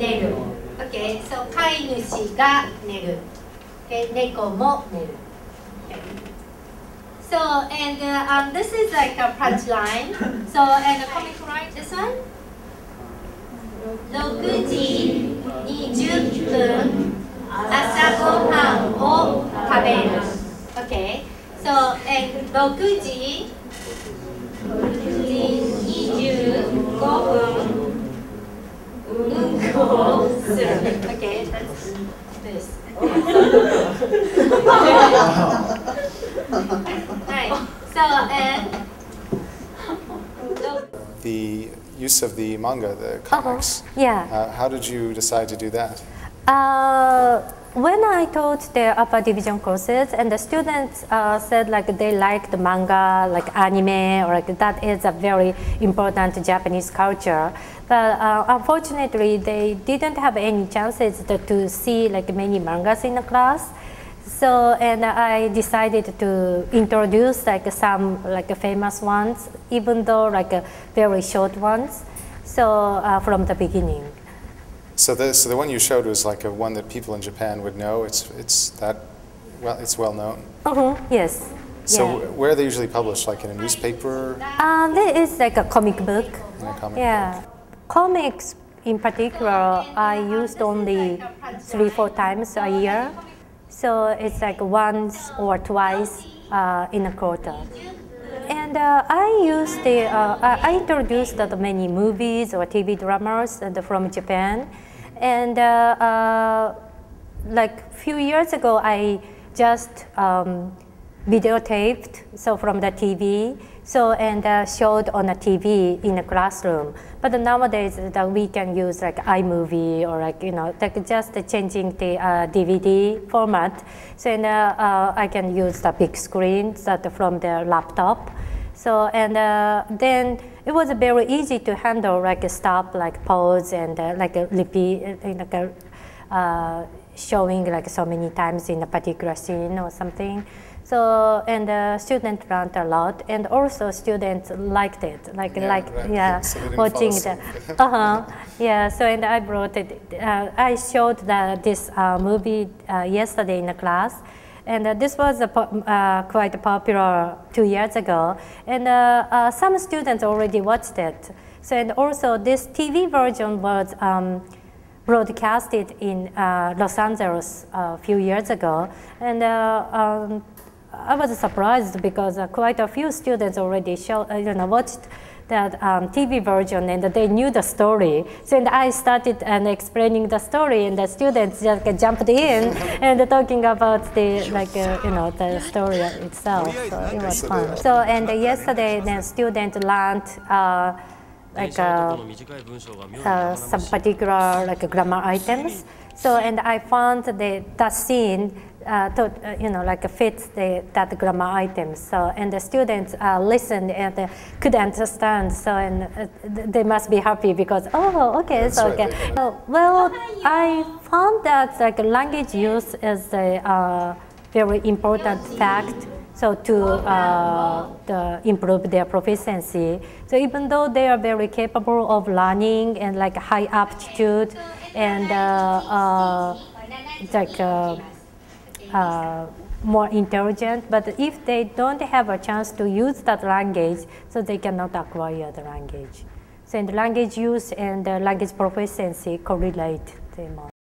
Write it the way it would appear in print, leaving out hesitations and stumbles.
寝る。Okay, so 飼い主が寝る。Okay, 猫も寝る。Okay. So and this is like a punchline. So and the comic right this one. 6時20分朝ごはんを食べる。Okay. So and 6時25分うんこをする。Okay, that's this. はい。So and the use of the manga, the comics. Yeah. How did you decide to do that? When I taught the upper division courses, and the students said like they like the manga, like anime, or like that is a very important Japanese culture. But unfortunately, they didn't have any chances to see like many mangas in the class. So, and I decided to introduce like some like famous ones, even though like very short ones. So from the beginning. So the one you showed was like a one that people in Japan would know. It's well known. Yes. So yeah. where are they usually published? Like in a newspaper? There is like a comic book. In a comic book. Comics in particular, I used only 3-4 times a year. So it's like once or twice in a quarter. And I introduced many movies or TV dramas from Japan. And like a few years ago, I just videotaped from the TV, and showed on a TV in a classroom. But nowadays we can use like iMovie or like just changing the DVD format. So I can use the big screen from the laptop. So then it was very easy to handle like stop, like pause, and like repeat, showing like so many times in a particular scene or something. So and students learned a lot, and also students liked it, so watching the yeah. So and I brought it. I showed this movie yesterday in the class. And this was quite popular 2 years ago, and some students already watched it. So and also this TV version was broadcasted in Los Angeles a few years ago, and I was surprised because quite a few students already watched that TV version, and they knew the story. So and I started explaining the story, and the students just jumped in and talking about the the story itself. So it was fun. So and yesterday, the students learned some particular grammar items. So and I found that scene fits that grammar items. So and the students listened and could understand. So and they must be happy because okay, so okay. Well, I found that language use is a very important fact. So to improve their proficiency. So even though they are very capable of learning and high aptitude and more intelligent, but if they don't have a chance to use that language, so they cannot acquire the language. So in the language use and the language proficiency correlate them.